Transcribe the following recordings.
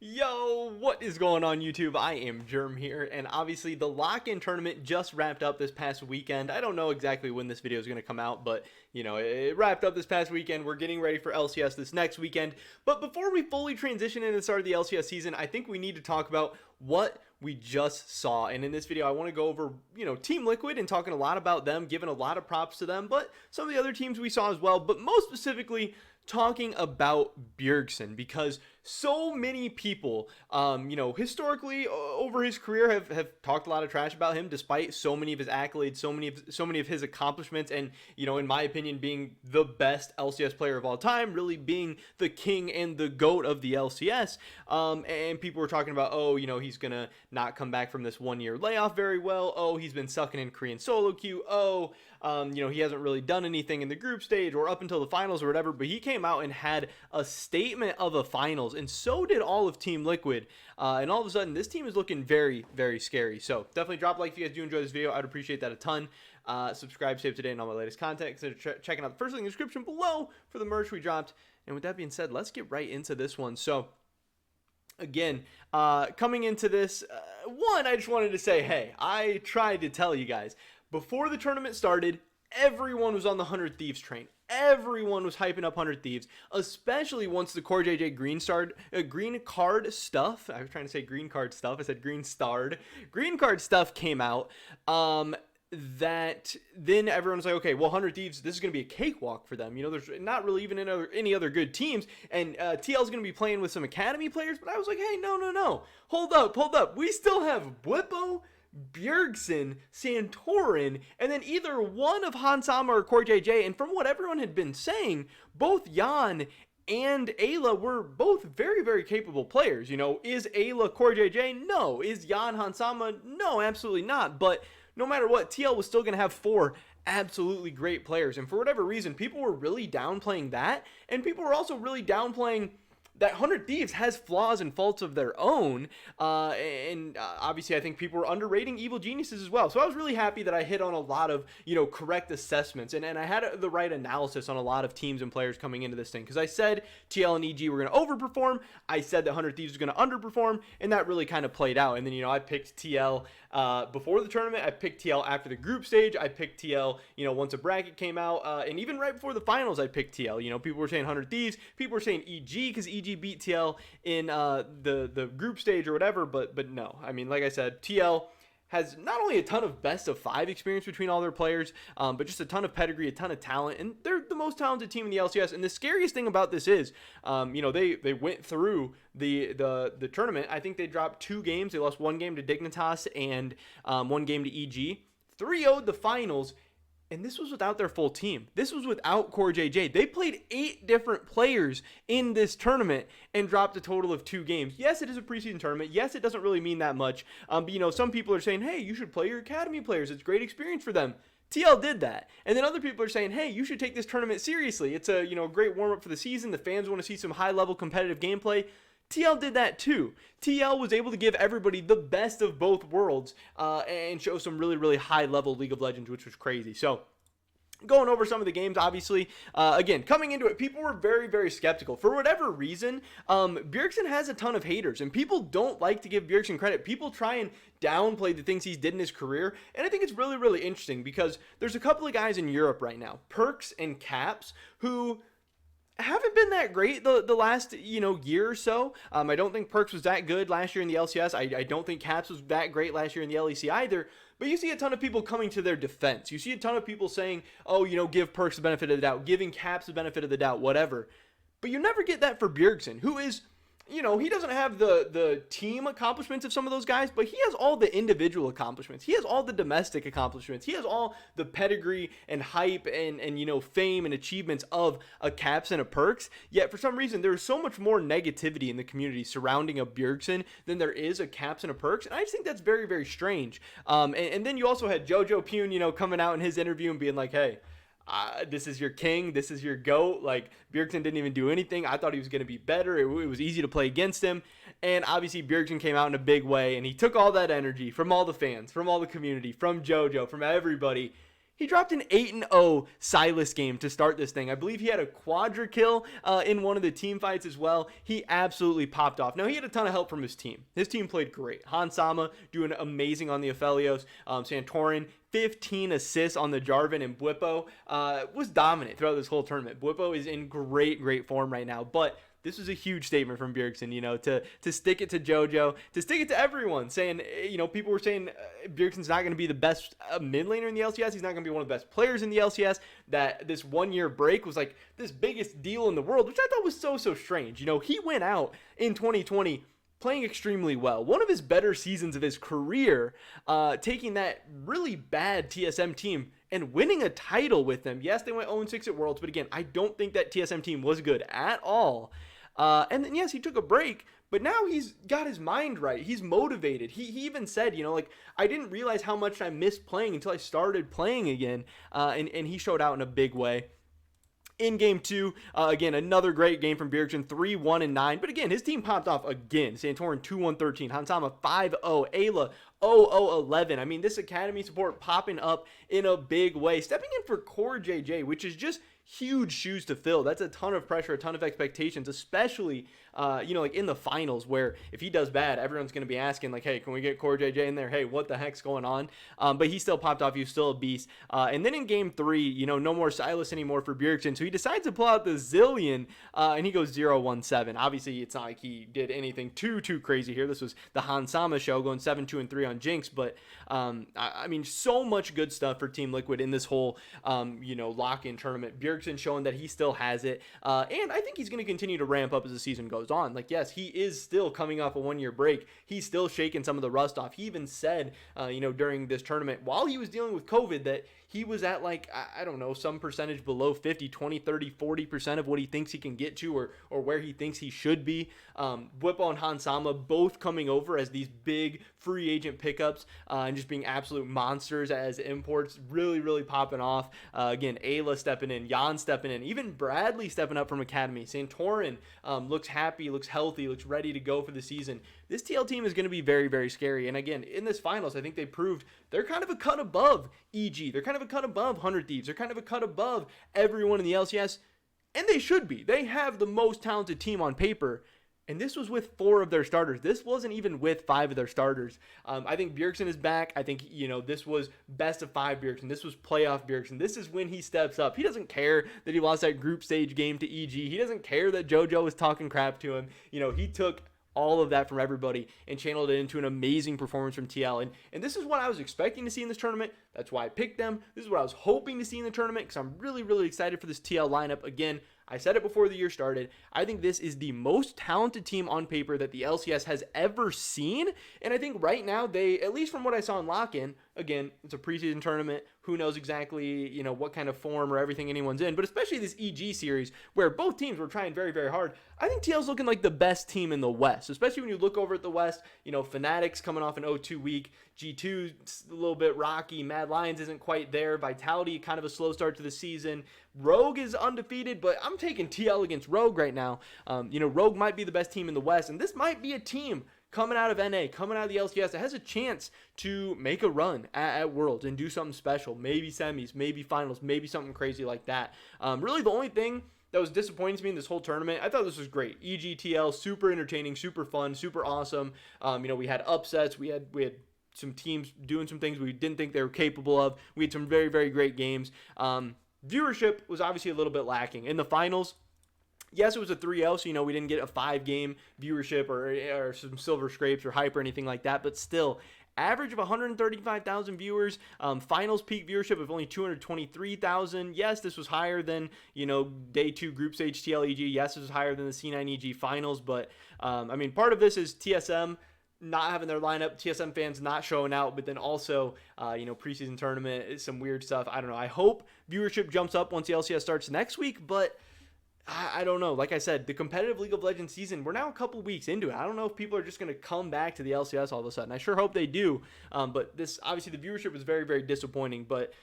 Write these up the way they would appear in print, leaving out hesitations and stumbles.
Yo, what is going on YouTube? I am Germ here, and obviously the lock-in tournament just wrapped up this past weekend. I don't know exactly when this video is going to come out, but it wrapped up this past weekend. We're getting ready for LCS this next weekend. But before we fully transition into the start of the LCS season, I think we need to talk about what we just saw. And in this video, I want to go over, Team Liquid and talking a lot about them, giving a lot of props to them, but some of the other teams we saw as well, but most specifically talking about Bjergsen, because so many people, historically over his career have talked a lot of trash about him, despite so many of his accolades, so many of his accomplishments, and in my opinion, being the best LCS player of all time, really being the king and the GOAT of the LCS. And people were talking about, he's gonna not come back from this 1-year layoff very well. Oh, he's been sucking in Korean solo queue. Oh, he hasn't really done anything in the group stage or up until the finals or whatever, but he came out and had a statement of a finals, and so did all of Team Liquid, and all of a sudden this team is looking very, very scary. So definitely drop a like if you guys do enjoy this video. I'd appreciate that a ton. Subscribe, stay up to date on all my latest content. Consider checking out the first link in the description below for the merch we dropped. And with that being said, let's get right into this one. So again, coming into this, I just wanted to say, hey, I tried to tell you guys before the tournament started, everyone was on the 100 Thieves train. Everyone was hyping up 100 Thieves, especially once the Core JJ green card stuff. I was trying to say green card stuff. I said green starred. Green card stuff came out. That then everyone's like, okay, well, 100 Thieves, this is going to be a cakewalk for them. There's not really even any other good teams, and TL is going to be playing with some academy players. But I was like, hey, no, hold up. We still have Blippo, Bjergsen, Santorin, and then either one of Hansama or Core JJ. And from what everyone had been saying, both Jan and Ayla were both very, very capable players. Is Ayla Core JJ? No. Is Jan Hansama? No, absolutely not. But no matter what, TL was still going to have 4 absolutely great players. And for whatever reason, people were really downplaying that, and people were also really downplaying that 100 Thieves has flaws and faults of their own, and obviously I think people were underrating Evil Geniuses as well. So I was really happy that I hit on a lot of, correct assessments, and I had the right analysis on a lot of teams and players coming into this thing, because I said TL and EG were going to overperform, I said that 100 Thieves was going to underperform, and that really kind of played out. And then, I picked TL before the tournament, I picked TL after the group stage, I picked TL, once a bracket came out, and even right before the finals, I picked TL. People were saying 100 Thieves, people were saying EG, because EG beat TL in the group stage or whatever, but no. I mean, like I said, TL has not only a ton of best of 5 experience between all their players, but just a ton of pedigree, a ton of talent, and they're the most talented team in the LCS. And the scariest thing about this is, they went through the tournament. I think they dropped 2 games. They lost 1 game to Dignitas and 1 game to EG. 3-0'd the finals. And this was without their full team. This was without Core JJ. They played 8 different players in this tournament and dropped a total of 2 games. Yes, it is a preseason tournament. Yes, it doesn't really mean that much. But, some people are saying, hey, you should play your academy players. It's great experience for them. TL did that. And then other people are saying, hey, you should take this tournament seriously. It's a, great warm-up for the season. The fans want to see some high-level competitive gameplay. TL did that too. TL was able to give everybody the best of both worlds and show some really, really high-level League of Legends, which was crazy. So, going over some of the games, obviously, again, coming into it, people were very, very skeptical. For whatever reason, Bjergsen has a ton of haters, and people don't like to give Bjergsen credit. People try and downplay the things he's did in his career, and I think it's really, really interesting because there's a couple of guys in Europe right now, Perks and Caps, who haven't been that great the last year or so. I don't think Perks was that good last year in the LCS. I don't think Caps was that great last year in the LEC either. But you see a ton of people coming to their defense. You see a ton of people saying, oh, give Perks the benefit of the doubt, giving Caps the benefit of the doubt, whatever. But you never get that for Bjergsen, who is, he doesn't have the team accomplishments of some of those guys, but he has all the individual accomplishments. He has all the domestic accomplishments. He has all the pedigree and hype and fame and achievements of a Caps and a Perks. Yet for some reason, there's so much more negativity in the community surrounding a Bjergsen than there is a Caps and a Perks. And I just think that's very, very strange. And then you also had Jojo Pune, coming out in his interview and being like, hey, this is your king, this is your GOAT. Like, Bjergsen didn't even do anything. I thought he was going to be better. It was easy to play against him. And obviously Bjergsen came out in a big way, and he took all that energy from all the fans, from all the community, from JoJo, from everybody. He dropped an 8-0 Silas game to start this thing. I believe he had a quadra kill in one of the team fights as well. He absolutely popped off. Now, he had a ton of help from his team. His team played great. Hansama doing amazing on the Aphelios. Santorin, 15 assists on the Jarvan, and Bwipo was dominant throughout this whole tournament. Bwipo is in great form right now, but this was a huge statement from Bjergsen, to stick it to JoJo, to stick it to everyone, saying, people were saying Bjergsen's not going to be the best mid laner in the LCS. He's not going to be one of the best players in the LCS, that this 1 year break was like this biggest deal in the world, which I thought was so strange. He went out in 2020 playing extremely well. One of his better seasons of his career, taking that really bad TSM team and winning a title with them. Yes, they went 0-6 at Worlds, but again, I don't think that TSM team was good at all. And then, yes, he took a break, but now he's got his mind right. He's motivated. He even said, I didn't realize how much I missed playing until I started playing again. And he showed out in a big way. In game 2, again, another great game from Bjergsen, 3-1-9. But again, his team popped off again. Santorin 2-1-13. Hansama 5-0. Ayla 0-0-11. I mean, this academy support popping up in a big way. Stepping in for Core JJ, which is just huge shoes to fill. That's a ton of pressure, a ton of expectations, especially, like in the finals, where if he does bad, everyone's going to be asking, like, hey, can we get Core JJ in there? Hey, what the heck's going on? But he still popped off. He was still a beast. And then in game 3, no more Silas anymore for Bjergsen. So he decides to pull out the Zillion, and he goes 0-1-7. Obviously, it's not like he did anything too crazy here. This was the Hansama show, going 7-2-3 on Jinx. But, I mean, so much good stuff for Team Liquid in this whole, lock-in tournament. Bjergsen showing that he still has it, and I think he's going to continue to ramp up as the season goes on. Like, yes, he is still coming off a 1 year break. He's still shaking some of the rust off. He even said, during this tournament, while he was dealing with COVID, that he was at, like, I don't know, some percentage below 50, 20, 30, 40% of what he thinks he can get to, or where he thinks he should be. Bwipo and Hansama both coming over as these big free agent pickups, and just being absolute monsters as imports, really popping off. Again, Ayla stepping in, Jan stepping in, even Bradley stepping up from Academy. Santorin looks happy, looks healthy, looks ready to go for the season. This TL team is going to be very scary. And again, in this finals, I think they proved they're kind of a cut above EG. They're kind of a cut above 100 Thieves. They're kind of a cut above everyone in the LCS. And they should be. They have the most talented team on paper. And this was with 4 of their starters. This wasn't even with 5 of their starters. I think Bjergsen is back. I think, this was best of 5 Bjergsen. This was playoff Bjergsen. This is when he steps up. He doesn't care that he lost that group stage game to EG. He doesn't care that JoJo was talking crap to him. He took all of that from everybody and channeled it into an amazing performance from TL. And this is what I was expecting to see in this tournament. That's why I picked them. This is what I was hoping to see in the tournament, because I'm really excited for this TL lineup. Again, I said it before the year started. I think this is the most talented team on paper that the LCS has ever seen. And I think right now they, at least from what I saw in Lock-In, again, it's a preseason tournament. Who knows exactly, what kind of form or everything anyone's in. But especially this EG series where both teams were trying very hard. I think TL's looking like the best team in the West, especially when you look over at the West. Fnatic's coming off an 0-2 week. G2's a little bit rocky. Mad Lions isn't quite there. Vitality, kind of a slow start to the season. Rogue is undefeated, but I'm taking TL against Rogue right now. Rogue might be the best team in the West, and this might be a team coming out of NA, coming out of the LCS, that has a chance to make a run at Worlds and do something special. Maybe semis, maybe finals, maybe something crazy like that. Really, the only thing that was disappointing to me in this whole tournament, I thought this was great. EGTL, super entertaining, super fun, super awesome. We had upsets. We had some teams doing some things we didn't think they were capable of. We had some very great games. Viewership was obviously a little bit lacking. In the finals, yes, it was a 3-0, so, we didn't get a 5-game viewership or some silver scrapes or hype or anything like that, but still, average of 135,000 viewers, finals peak viewership of only 223,000. Yes, this was higher than, day 2 group stage TLEG. Yes, this was higher than the C9EG finals, but, part of this is TSM not having their lineup, TSM fans not showing out, but then also, preseason tournament, some weird stuff. I don't know. I hope viewership jumps up once the LCS starts next week, but I don't know. Like I said, the competitive League of Legends season, we're now a couple weeks into it. I don't know if people are just going to come back to the LCS all of a sudden. I sure hope they do. But this, obviously, the viewership was very disappointing. But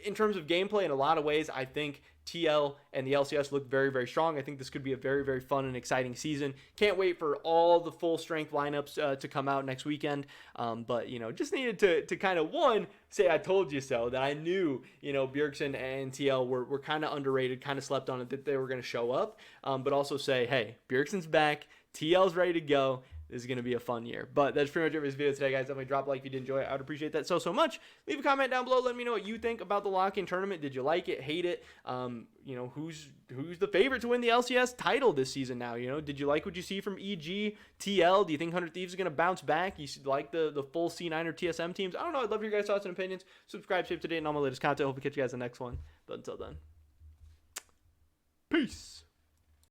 in terms of gameplay, in a lot of ways, I think TL and the LCS look very, very strong. I think this could be a very, very fun and exciting season. Can't wait for all the full strength lineups to come out next weekend. But, just needed to kind of, one, say I told you so, that I knew, Bjergsen and TL were kind of underrated, kind of slept on it, that they were going to show up. But also say, hey, Bjergsen's back, TL's ready to go. This is going to be a fun year. But that's pretty much it for this video today, guys. Definitely drop a like if you did enjoy it. I would appreciate that so much. Leave a comment down below. Let me know what you think about the lock-in tournament. Did you like it? Hate it? Who's the favorite to win the LCS title this season now? Did you like what you see from EG, TL? Do you think 100 Thieves is going to bounce back? You like the full C9 or TSM teams? I don't know. I'd love your guys' thoughts and opinions. Subscribe, save today, and all my latest content. Hope to catch you guys in the next one. But until then, peace.